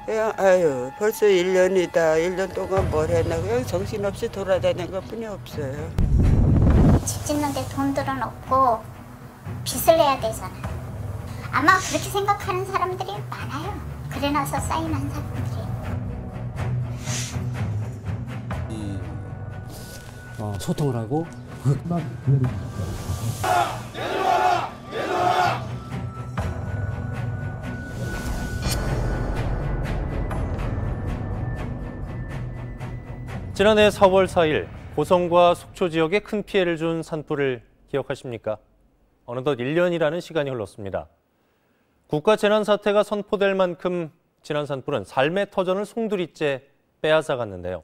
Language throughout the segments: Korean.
그냥 아유 벌써 1년이다. 1년 동안 뭘 했나 그냥 정신없이 돌아다니는 것뿐이 없어요. 집 짓는데 돈들은 없고 빚을 내야 되잖아. 아마 그렇게 생각하는 사람들이 많아요. 그래 나서 사인한 사람들이. 소통을 하고 내려와라! 내려와라! 지난해 4월 4일 고성과 속초 지역에 큰 피해를 준 산불을 기억하십니까? 어느덧 1년이라는 시간이 흘렀습니다. 국가재난사태가 선포될 만큼 지난 산불은 삶의 터전을 송두리째 빼앗아갔는데요.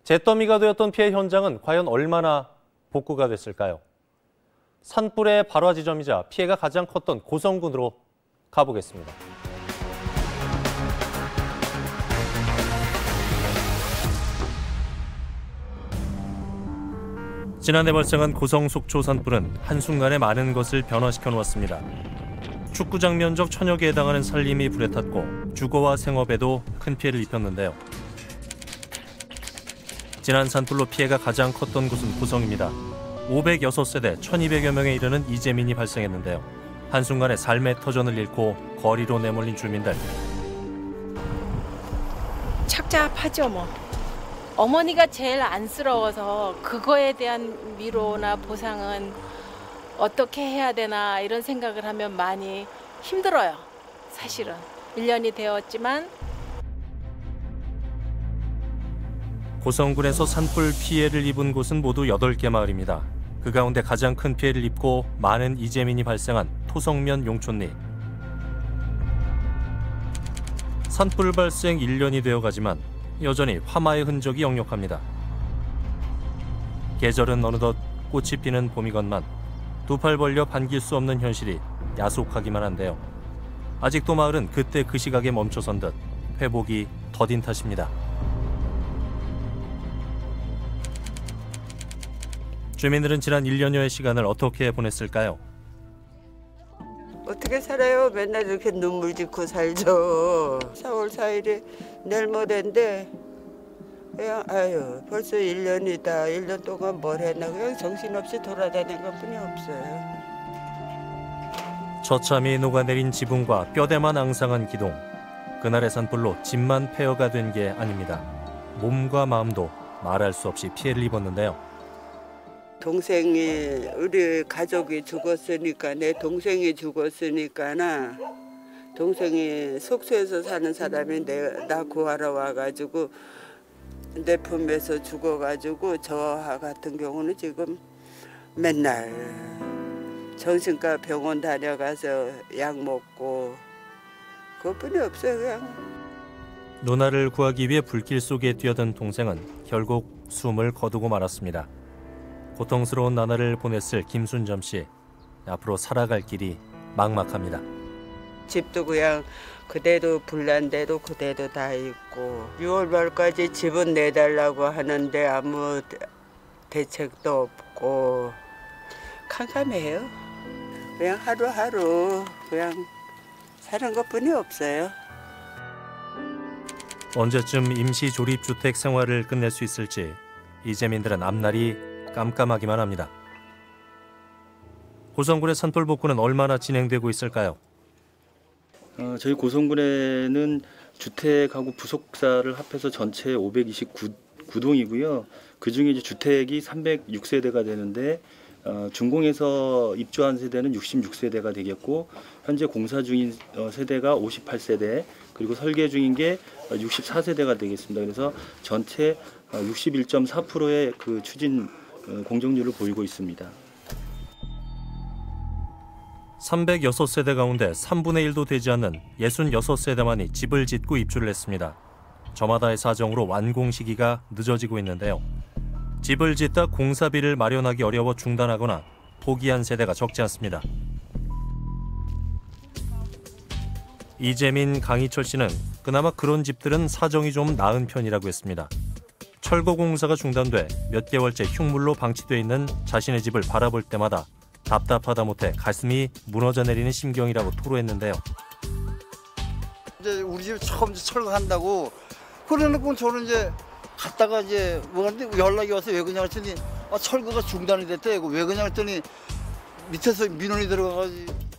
잿더미가 되었던 피해 현장은 과연 얼마나 복구가 됐을까요? 산불의 발화 지점이자 피해가 가장 컸던 고성군으로 가보겠습니다. 지난해 발생한 고성 속초 산불은 한순간에 많은 것을 변화시켜 놓았습니다. 축구장 면적 1000여 개에 해당하는 산림이 불에 탔고 주거와 생업에도 큰 피해를 입혔는데요. 지난 산불로 피해가 가장 컸던 곳은 고성입니다. 506세대 1200여 명에 이르는 이재민이 발생했는데요. 한순간에 삶의 터전을 잃고 거리로 내몰린 주민들. 착잡하죠 뭐. 어머니가 제일 안쓰러워서 그거에 대한 위로나 보상은 어떻게 해야 되나 이런 생각을 하면 많이 힘들어요. 사실은 1년이 되었지만. 고성군에서 산불 피해를 입은 곳은 모두 8개 마을입니다. 그 가운데 가장 큰 피해를 입고 많은 이재민이 발생한 토성면 용촌리. 산불 발생 1년이 되어가지만 여전히 화마의 흔적이 역력합니다. 계절은 어느덧 꽃이 피는 봄이건만 두 팔 벌려 반길 수 없는 현실이 야속하기만 한데요. 아직도 마을은 그때 그 시각에 멈춰선 듯 회복이 더딘 탓입니다. 주민들은 지난 1년여의 시간을 어떻게 보냈을까요? 어떻게 살아요? 맨날 이렇게 눈물 짓고 살죠. 4월 4일이 내일 모레인데 그냥 아유 벌써 1년이다. 1년 동안 뭘 했나 그냥 정신없이 돌아다니는 것뿐이 없어요. 처참히 녹아내린 지붕과 뼈대만 앙상한 기둥. 그날의 산불로 집만 폐허가 된 게 아닙니다. 몸과 마음도 말할 수 없이 피해를 입었는데요. 동생이 우리 가족이 죽었으니까 내 동생이 죽었으니까나 동생이 속초에서 사는 사람이 나 구하러 와가지고 내 품에서 죽어가지고 저 같은 경우는 지금 맨날 정신과 병원 다녀가서 약 먹고 그것뿐이 없어요. 그냥. 누나를 구하기 위해 불길 속에 뛰어든 동생은 결국 숨을 거두고 말았습니다. 고통스러운 나날을 보냈을 김순점 씨. 앞으로 살아갈 길이 막막합니다. 집도 그냥 그대로 불난 대로 그대로 다 있고 6월 말까지 집은 내달라고 하는데 아무 대책도 없고 캄캄해요. 그냥 하루하루 그냥 사는 것뿐이 없어요. 언제쯤 임시 조립주택 생활을 끝낼 수 있을지 이재민들은 앞날이 깜깜하기만 합니다. 고성군의 산불 복구는 얼마나 진행되고 있을까요? 저희 고성군에는 주택하고 부속사를 합해서 전체 529동이고요. 그중에 이제 주택이 306세대가 되는데 준공해서 입주한 세대는 66세대가 되겠고 현재 공사 중인 세대가 58세대 그리고 설계 중인 게 64세대가 되겠습니다. 그래서 전체 61.4%의 그 추진 공정률을 보이고 있습니다. 306세대 가운데 3분의 1도 되지 않는 66세대만이 집을 짓고 입주를 했습니다. 저마다의 사정으로 완공 시기가 늦어지고 있는데요. 집을 짓다 공사비를 마련하기 어려워 중단하거나 포기한 세대가 적지 않습니다. 이재민, 강희철 씨는 그나마 그런 집들은 사정이 좀 나은 편이라고 했습니다. 철거 공사가 중단돼 몇 개월째 흉물로 방치돼 있는 자신의 집을 바라볼 때마다 답답하다 못해 가슴이 무너져 내리는 심경이라고 토로했는데요. 이제 우리 집 처음 철거한다고 그러놓고 저는 이제 갔다가 이제 뭐하는데 연락이 와서 왜 그냥 했더니 철거가 중단이 됐대. 왜 그냥 했더니 밑에서 민원이 들어가가지고.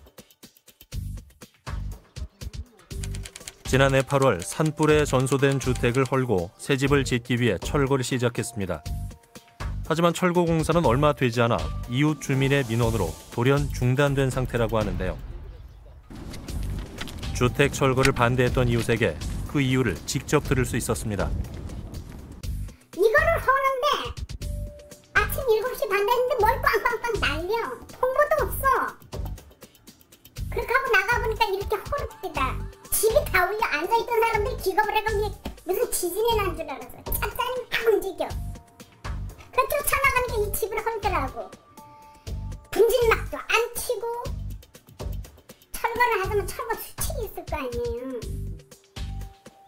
지난해 8월 산불에 전소된 주택을 헐고 새 집을 짓기 위해 철거를 시작했습니다. 하지만 철거 공사는 얼마 되지 않아 이웃 주민의 민원으로 돌연 중단된 상태라고 하는데요. 주택 철거를 반대했던 이웃에게 그 이유를 직접 들을 수 있었습니다. 이거를 하는데 아침 7시 반 됐는데 뭘 빵빵빵 날려. 홍보도 없어. 그렇게 하고 나가보니까 이렇게 허겁지다. 집이 다 올려 앉아있던 사람들이 기겁을 해가 위에 무슨 지진이 난 줄 알았어요. 찻잔이 막 움직여. 그래서 쫓아나가니까 이 집을 헐더라고. 분진막도 안 치고 철거를 하자면 철거 수칙이 있을 거 아니에요.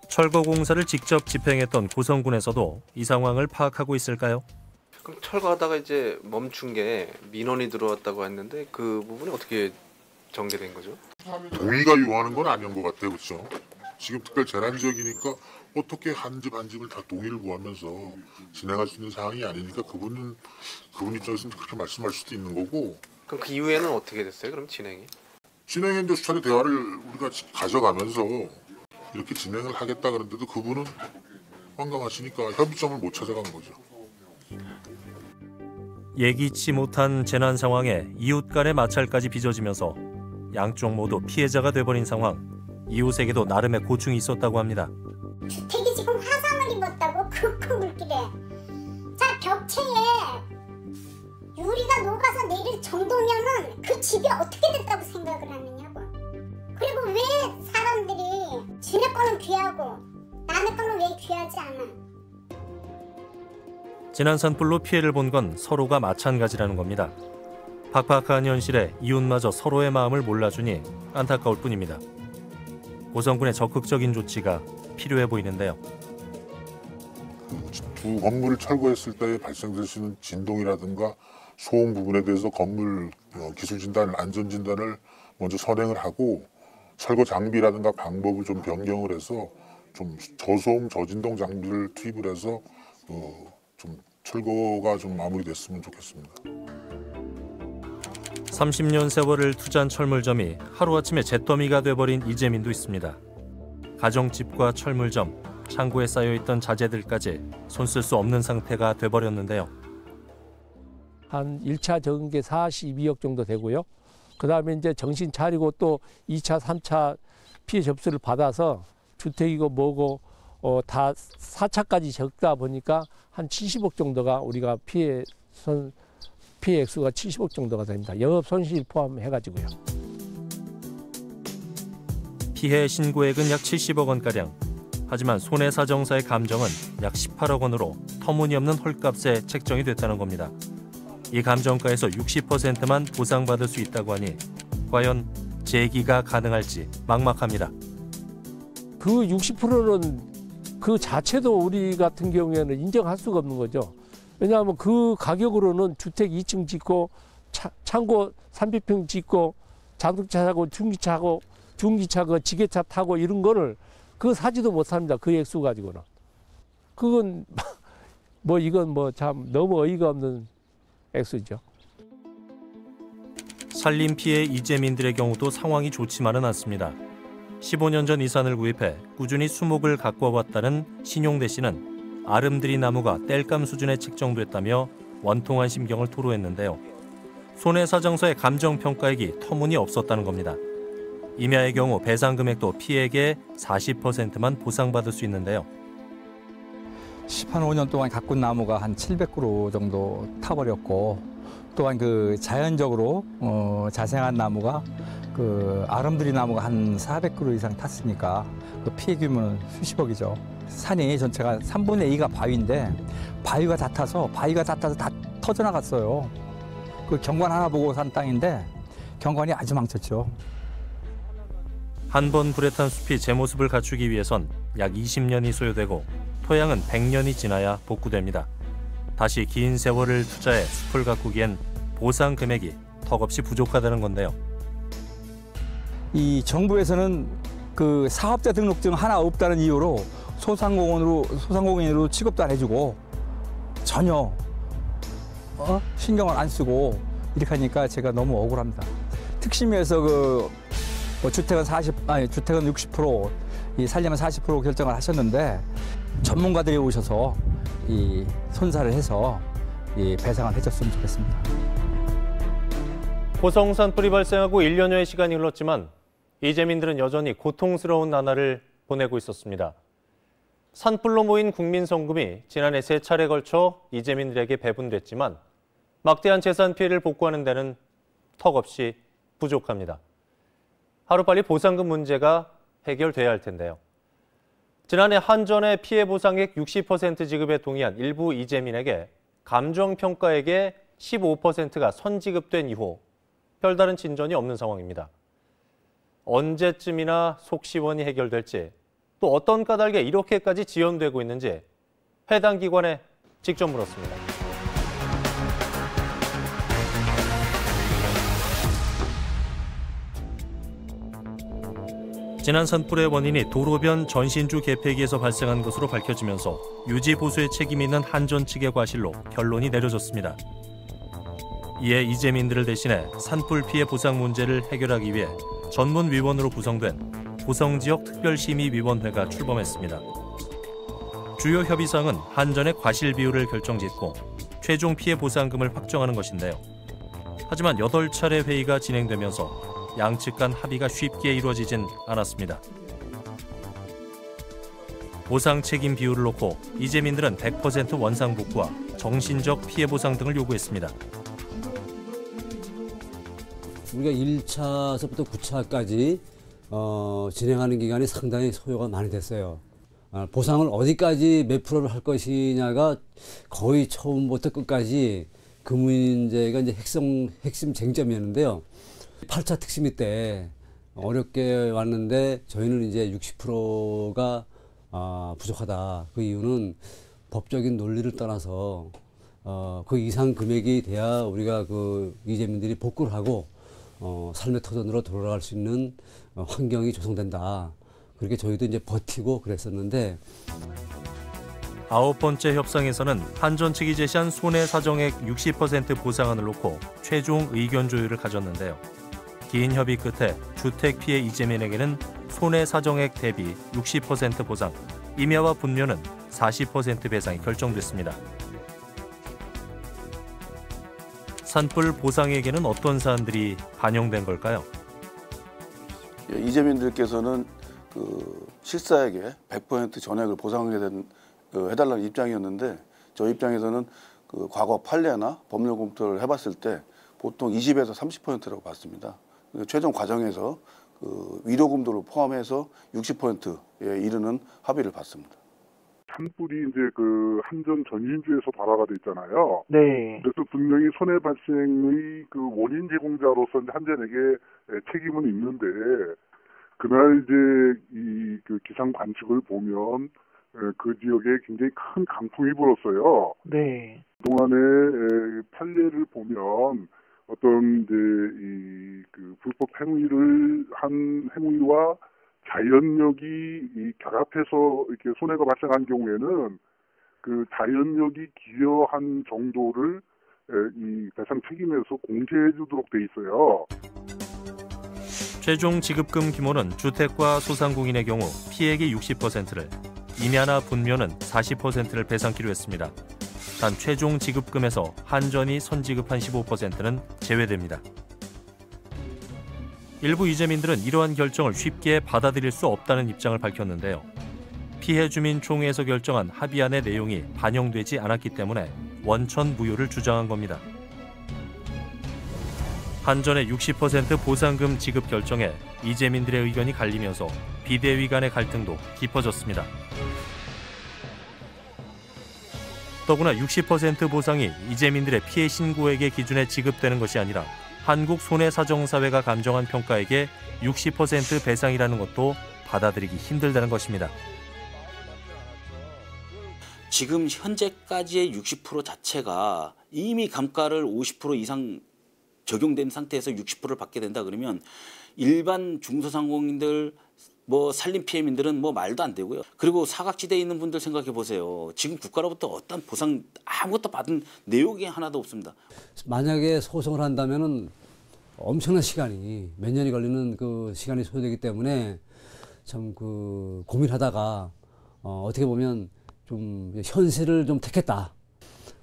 철거 공사를 직접 집행했던 고성군에서도 이 상황을 파악하고 있을까요? 그럼 철거하다가 이제 멈춘 게 민원이 들어왔다고 했는데 그 부분이 어떻게 전개된 거죠? 동의가 요하는 건 아닌 것 같아요, 그렇죠? 지금 특별 재난 지역이니까 어떻게 한 집 한 집을 다 동의를 구하면서 진행할 수 있는 상황이 아니니까 그분 입장에서는 그렇게 말씀할 수도 있는 거고. 그럼 그 이후에는 어떻게 됐어요? 그럼 진행이 이제 수차례 대화를 우리가 가져가면서 이렇게 진행을 하겠다 그랬는데도 그분은 완강하시니까 협의점을 못 찾아간 거죠. 예기치 못한 재난 상황에 이웃 간의 마찰까지 빚어지면서 양쪽 모두 피해자가 돼버린 상황. 이웃에게도 나름의 고충이 있었다고 합니다. 주택이 지금 화상을 입었다고 큰 물길에. 자, 벽체에 유리가 녹아서 내릴 정도면은 그 집이 어떻게 됐다고 생각을 하느냐고. 그리고 왜 사람들이 지네 거는 귀하고 남의 거는 왜 귀하지 않아? 지난 산불로 피해를 본 건 서로가 마찬가지라는 겁니다. 팍팍한 현실에 이웃마저 서로의 마음을 몰라주니 안타까울 뿐입니다. 고성군의 적극적인 조치가 필요해 보이는데요. 두 건물을 철거했을 때 발생될 수 있는 진동이라든가 소음 부분에 대해서 건물 기술 진단, 안전 진단을 먼저 선행을 하고 철거 장비라든가 방법을 좀 변경을 해서 좀 저소음, 저진동 장비를 투입을 해서 좀 철거가 좀 마무리됐으면 좋겠습니다. 30년 세월을 투자한 철물점이 하루아침에 잿더미가 돼버린 이재민도 있습니다. 가정집과 철물점, 창고에 쌓여있던 자재들까지 손 쓸 수 없는 상태가 돼버렸는데요. 한 1차 적은 게 42억 정도 되고요. 그다음에 이제 정신 차리고 또 2차, 3차 피해 접수를 받아서 주택이고 뭐고 다 4차까지 적다 보니까 한 70억 정도가 우리가 피해 액수가 70억 정도가 됩니다. 영업 손실 포함해가지고요. 피해 신고액은 약 70억 원가량. 하지만 손해사정사의 감정은 약 18억 원으로 터무니없는 헐값에 책정이 됐다는 겁니다. 이 감정가에서 60%만 보상받을 수 있다고 하니 과연 재기가 가능할지 막막합니다. 그 60%는 그 자체도 우리 같은 경우에는 인정할 수가 없는 거죠. 왜냐하면 그 가격으로는 주택 2층 짓고 창고 300평 짓고 자동차 사고 중기차 그 지게차 타고 이런 거를 그거 사지도 못합니다. 그 액수 가지고는. 그건 뭐 이건 뭐 참 너무 어이가 없는 액수죠. 산림 피해 이재민들의 경우도 상황이 좋지만은 않습니다. 15년 전 이산을 구입해 꾸준히 수목을 가꿔왔다는 신용대 씨는 아름드리 나무가 땔감 수준에 책정됐다며 원통한 심경을 토로했는데요. 손해사정서의 감정평가액이 터무니없었다는 겁니다. 임야의 경우 배상 금액도 피해액의 40%만 보상받을 수 있는데요. 15년 동안 가꾼 나무가 한 700그루 정도 타버렸고 또한 그 자연적으로 자생한 나무가 그 아름드리 나무가 한 400그루 이상 탔으니까 그 피해 규모는 수십억이죠. 산이 전체가 3분의 2가 바위인데 바위가 다 타서 다 터져나갔어요. 그 경관 하나 보고 산 땅인데 경관이 아주 망쳤죠. 한 번 불에 탄 숲이 제 모습을 갖추기 위해선 약 20년이 소요되고 토양은 100년이 지나야 복구됩니다. 다시 긴 세월을 투자해 숲을 가꾸기엔 보상 금액이 턱없이 부족하다는 건데요. 이 정부에서는 그 사업자 등록증 하나 없다는 이유로 소상공인으로 취급도 안 해주고 전혀 신경을 안 쓰고 이렇게 하니까 제가 너무 억울합니다. 특심위에서 주택은 60%, 이 살려면 40% 결정을 하셨는데 전문가들이 오셔서 이 손사를 해서 이 배상을 해줬으면 좋겠습니다. 고성 산불이 발생하고 1년여의 시간이 흘렀지만 이재민들은 여전히 고통스러운 나날을 보내고 있었습니다. 산불로 모인 국민성금이 지난해 3차례 걸쳐 이재민들에게 배분됐지만 막대한 재산 피해를 복구하는 데는 턱없이 부족합니다. 하루빨리 보상금 문제가 해결돼야 할 텐데요. 지난해 한전의 피해 보상액 60% 지급에 동의한 일부 이재민에게 감정평가액의 15%가 선지급된 이후 별다른 진전이 없는 상황입니다. 언제쯤이나 속시원이 해결될지, 또 어떤 까닭에 이렇게까지 지연되고 있는지 해당 기관에 직접 물었습니다. 지난 산불의 원인이 도로변 전신주 개폐기에서 발생한 것으로 밝혀지면서 유지 보수에 책임이 있는 한전 측의 과실로 결론이 내려졌습니다. 이에 이재민들을 대신해 산불 피해 보상 문제를 해결하기 위해 전문위원으로 구성된 고성지역특별심의위원회가 출범했습니다. 주요 협의사항은 한전의 과실 비율을 결정짓고 최종 피해 보상금을 확정하는 것인데요. 하지만 8차례 회의가 진행되면서 양측 간 합의가 쉽게 이루어지진 않았습니다. 보상 책임 비율을 놓고 이재민들은 100% 원상 복구와 정신적 피해 보상 등을 요구했습니다. 우리가 1차서부터 9차까지 진행하는 기간이 상당히 소요가 많이 됐어요. 보상을 어디까지 몇 프로를 할 것이냐가 거의 처음부터 끝까지 그 문제가 이제 핵심 쟁점이었는데요. 8차 특심위 때 어렵게 왔는데 저희는 이제 60%가 부족하다. 그 이유는 법적인 논리를 떠나서 그 이상 금액이 돼야 우리가 그 이재민들이 복구를 하고 삶의 터전으로 돌아갈 수 있는 환경이 조성된다. 그렇게 저희도 이제 버티고 그랬었는데 9번째 협상에서는 한전 측이 제시한 손해사정액 60% 보상안을 놓고 최종 의견 조율을 가졌는데요. 긴 협의 끝에 주택 피해 이재민에게는 손해사정액 대비 60% 보상, 임야와 분묘는 40% 배상이 결정됐습니다. 산불 보상액에는 어떤 사안들이 반영된 걸까요? 이재민들께서는 그 실사액의 100% 전액을 해달라는 입장이었는데 저희 입장에서는 그 과거 판례나 법률 검토를 해봤을 때 보통 20에서 30%라고 봤습니다. 최종 과정에서 그 위로금도를 포함해서 60%에 이르는 합의를 봤습니다. 산불이 이제 그 한전 전신주에서 발화가 됐잖아요. 네. 그래서 분명히 손해 발생의 그 원인 제공자로서 한전에게 책임은 있는데 그날 이제 이 그 기상 관측을 보면 그 지역에 굉장히 큰 강풍이 불었어요. 네. 동안의 판례를 보면 어떤 이제 이 그 불법 행위를 한 행위와 자연력이 이 결합해서 이렇게 손해가 발생한 경우에는 그 자연력이 기여한 정도를 이 배상 책임에서 공제해주도록 돼 있어요. 최종 지급금 규모는 주택과 소상공인의 경우 피해액의 60%를, 임야나 분묘는 40%를 배상키로 했습니다. 단 최종 지급금에서 한전이 선지급한 15%는 제외됩니다. 일부 이재민들은 이러한 결정을 쉽게 받아들일 수 없다는 입장을 밝혔는데요. 피해 주민 총회에서 결정한 합의안의 내용이 반영되지 않았기 때문에 원천 무효를 주장한 겁니다. 한전의 60% 보상금 지급 결정에 이재민들의 의견이 갈리면서 비대위 간의 갈등도 깊어졌습니다. 더구나 60% 보상이 이재민들의 피해 신고액의 기준에 지급되는 것이 아니라 한국손해사정사회가 감정한 평가액의 60% 배상이라는 것도 받아들이기 힘들다는 것입니다. 지금 현재까지의 60% 자체가 이미 감가를 50% 이상 적용된 상태에서 60%를 받게 된다 그러면 일반 중소상공인들 뭐 산림 피해민들은 뭐 말도 안 되고요. 그리고 사각지대에 있는 분들 생각해 보세요. 지금 국가로부터 어떤 보상 아무것도 받은 내용이 하나도 없습니다. 만약에 소송을 한다면은 엄청난 시간이 몇 년이 걸리는 그 시간이 소요되기 때문에 참 그 고민하다가 어떻게 보면 좀 현실을 좀 택했다.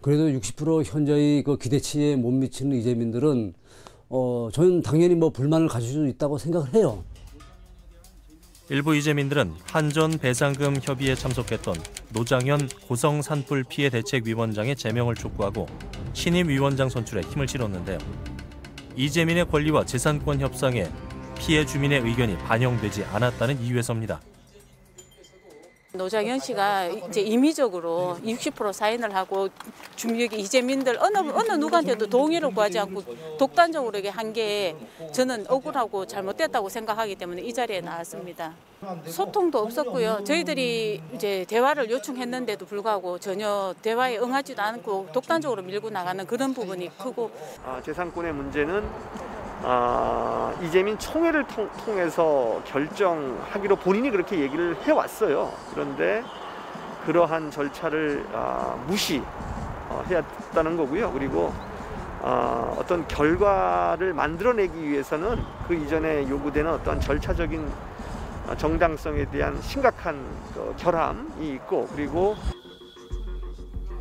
그래도 60% 현저히 그 기대치에 못 미치는 이재민들은 저는 당연히 뭐 불만을 가질 수 있다고 생각을 해요. 일부 이재민들은 한전 배상금 협의에 참석했던 노장현 고성 산불 피해 대책위원장의 제명을 촉구하고 신임 위원장 선출에 힘을 실었는데요. 이재민의 권리와 재산권 협상에 피해 주민의 의견이 반영되지 않았다는 이유에서입니다. 노장현 씨가 이제 임의적으로 60% 사인을 하고 주민에게 이재민들 어느 누구한테도 동의를 구하지 않고 독단적으로 이게 한 게 저는 억울하고 잘못됐다고 생각하기 때문에 이 자리에 나왔습니다. 소통도 없었고요. 저희들이 이제 대화를 요청했는데도 불구하고 전혀 대화에 응하지도 않고 독단적으로 밀고 나가는 그런 부분이 크고 재산권의 문제는 이재민 총회를 통해서 결정하기로 본인이 그렇게 얘기를 해왔어요. 그런데 그러한 절차를 무시했다는 거고요. 그리고 어떤 결과를 만들어내기 위해서는 그 이전에 요구되는 어떤 절차적인 정당성에 대한 심각한 결함이 있고, 그리고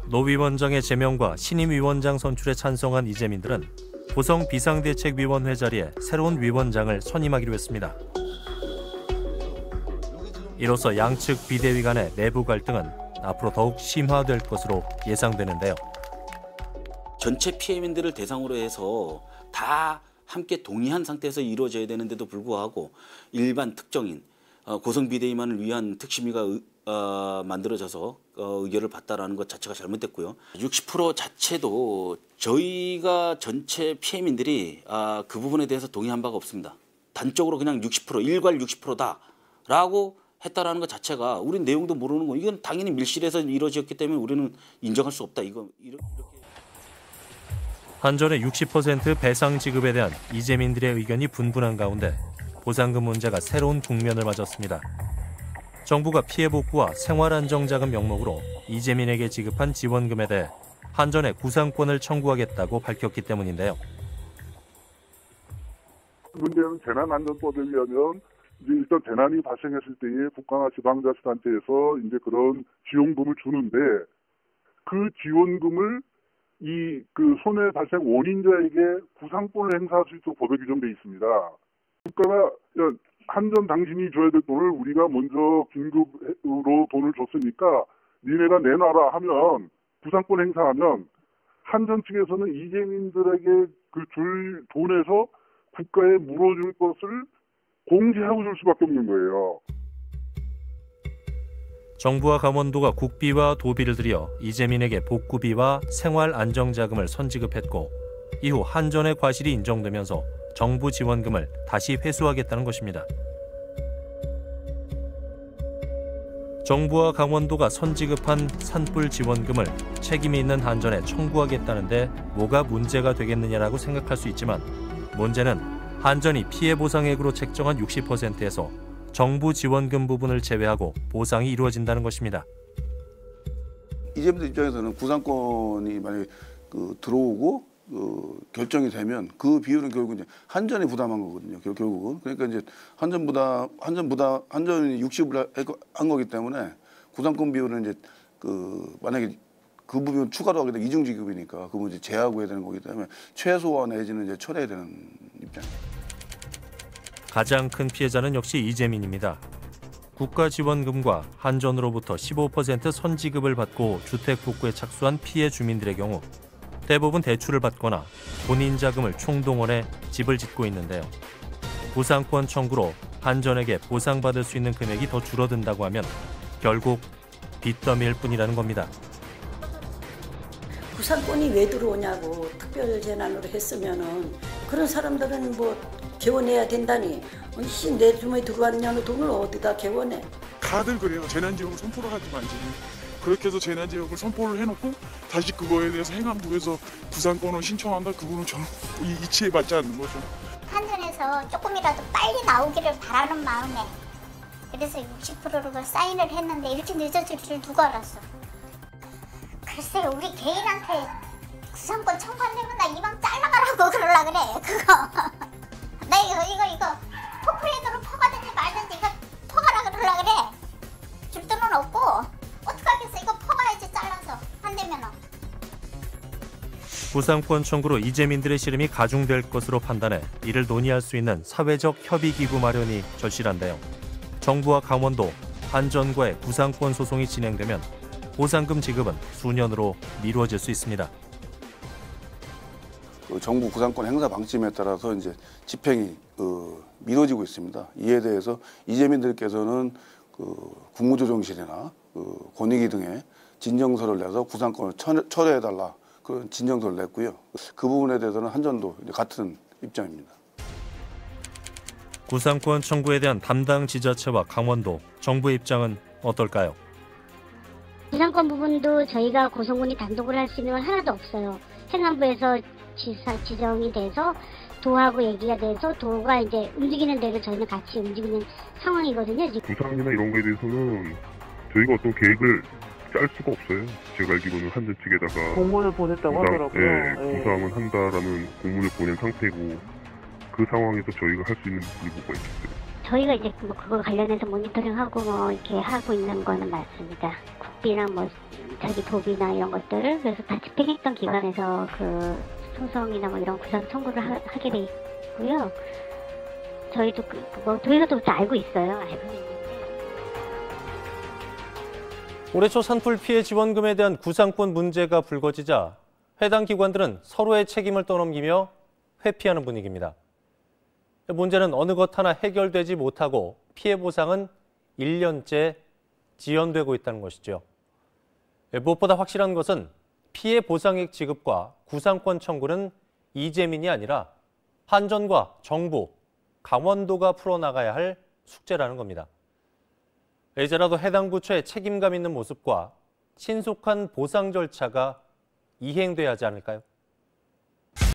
노 위원장의 제명과 신임 위원장 선출에 찬성한 이재민들은 고성 비상대책위원회 자리에 새로운 위원장을 선임하기로 했습니다. 이로써 양측 비대위 간의 내부 갈등은 앞으로 더욱 심화될 것으로 예상되는데요. 전체 피해민들을 대상으로 해서 다 함께 동의한 상태에서 이루어져야 되는데도 불구하고 일반 특정인 고성 비대위만을 위한 특심위가 만들어져서 의결을 받다라는 것 자체가 잘못됐고요. 60% 자체도 저희가 전체 피해민들이 그 부분에 대해서 동의한 바가 없습니다. 단적으로 그냥 60% 일괄 60%다라고 했다라는 것 자체가 우린 내용도 모르는 거. 이건 당연히 밀실에서 이루어졌기 때문에 우리는 인정할 수 없다. 이렇게. 한전의 60% 배상 지급에 대한 이재민들의 의견이 분분한 가운데 보상금 문제가 새로운 국면을 맞았습니다. 정부가 피해 복구와 생활안정자금 명목으로 이재민에게 지급한 지원금에 대해 한전에 구상권을 청구하겠다고 밝혔기 때문인데요. 문제는 재난안전법에 의하면 이제 일단 재난이 발생했을 때에 국가나 지방자치단체에서 이제 그런 지원금을 주는데 그 지원금을 그 손해 발생 원인자에게 구상권을 행사할 수 있도록 법에 규정돼 있습니다. 국가가 한전 당신이 줘야 될 돈을 우리가 먼저 긴급으로 돈을 줬으니까 니네가 내놔라 하면 구상권 행사하면 한전 측에서는 이재민들에게 그 줄 돈에서 국가에 물어줄 것을 공제하고 줄 수밖에 없는 거예요. 정부와 강원도가 국비와 도비를 들여 이재민에게 복구비와 생활안정자금을 선지급했고 이후 한전의 과실이 인정되면서 정부 지원금을 다시 회수하겠다는 것입니다. 정부와 강원도가 선지급한 산불 지원금을 책임이 있는 한전에 청구하겠다는데 뭐가 문제가 되겠느냐라고 생각할 수 있지만 문제는 한전이 피해 보상액으로 책정한 60%에서 정부 지원금 부분을 제외하고 보상이 이루어진다는 것입니다. 이재민들 입장에서는 구상권이 만약에 들어오고 결정이 되면 그 비율은 결국 이제 한전이 부담한 거거든요. 결국은 그러니까 이제 한전이 60을 한 거기 때문에 구상권 비율은 이제 만약에 그 부분 추가로 하게 되면 이중 지급이니까 그 부분 이제 제하고 해야 되는 거기 때문에 최소화 내지는 이제 철회해야 되는 입장입니다. 가장 큰 피해자는 역시 이재민입니다. 국가 지원금과 한전으로부터 15% 선지급을 받고 주택 복구에 착수한 피해 주민들의 경우 대부분 대출을 받거나 본인 자금을 총동원해 집을 짓고 있는데요. 구상권 청구로 한전에게 보상받을 수 있는 금액이 더 줄어든다고 하면 결국 빚더미일 뿐이라는 겁니다. 구상권이 왜 들어오냐고 특별재난으로 했으면은 그런 사람들은 뭐 개원해야 된다니 내 주머니에 들어왔냐는 돈을 어디다 개원해. 다들 그래요. 재난지원금 선포를 하지 말지. 그렇게 해서 재난지원금을 선포를 해놓고 다시 그거에 대해서 행안부에서 구상권을 신청한다. 그거는 전 이치해받지 않는 거죠. 한전에서 조금이라도 빨리 나오기를 바라는 마음에 그래서 60%를 사인을 했는데 이렇게 늦어질 줄 누가 알았어. 글쎄요, 우리 개인한테 구상권 청구한다면 나 이방 잘라가라고 그러려 그래. 그거 나 이거 포프레이드로 퍼가든지 말든지 이거 퍼가라 그러려 그래. 줄 돈은 없고 어떡하겠어. 이거 퍼가야지 잘라서 안 되면은. 구상권 청구로 이재민들의 씨름이 가중될 것으로 판단해 이를 논의할 수 있는 사회적 협의기구 마련이 절실한데요. 정부와 강원도, 한전과의 구상권 소송이 진행되면 보상금 지급은 수년으로 미뤄질 수 있습니다. 정부 구상권 행사 방침에 따라서 이제 집행이 미뤄지고 있습니다. 이에 대해서 이재민들께서는 국무조정실이나 권익위 등에 진정서를 내서 구상권을 철회해달라 그런 진정서를 냈고요. 그 부분에 대해서는 한전도 같은 입장입니다. 구상권 청구에 대한 담당 지자체와 강원도, 정부의 입장은 어떨까요? 구상권 부분도 저희가 고성군이 단독으로 할 수 있는 건 하나도 없어요. 행안부에서 지정이 돼서 도하고 얘기가 돼서 도가 이제 움직이는 대로 저희는 같이 움직이는 상황이거든요. 구상이나 이런 거에 대해서는 저희가 어떤 계획을 짤 수가 없어요. 제가 알기로는 한전 측에다가 공문을 보냈다고 하더라고요. 네, 구상은 한다라는 공문을 보낸 상태고 그 상황에서 저희가 할 수 있는 일이 뭐가 있겠어요. 저희가 이제 뭐 그거 관련해서 모니터링하고 뭐 이렇게 하고 있는 거는 맞습니다. 국비나 뭐 자기 도비나 이런 것들을 그래서 다 집행했던 기관에서 그 소송이나 뭐 이런 구상 청구를 하게 돼 있고요. 저희도 저희도 알고 있어요. 알고 있는데. 올해 초 산불 피해 지원금에 대한 구상권 문제가 불거지자 해당 기관들은 서로의 책임을 떠넘기며 회피하는 분위기입니다. 문제는 어느 것 하나 해결되지 못하고 피해 보상은 1년째 지연되고 있다는 것이죠. 무엇보다 확실한 것은 피해 보상액 지급과 구상권 청구는 이재민이 아니라 한전과 정부, 강원도가 풀어나가야 할 숙제라는 겁니다. 이제라도 해당 부처의 책임감 있는 모습과 신속한 보상 절차가 이행돼야 하지 않을까요?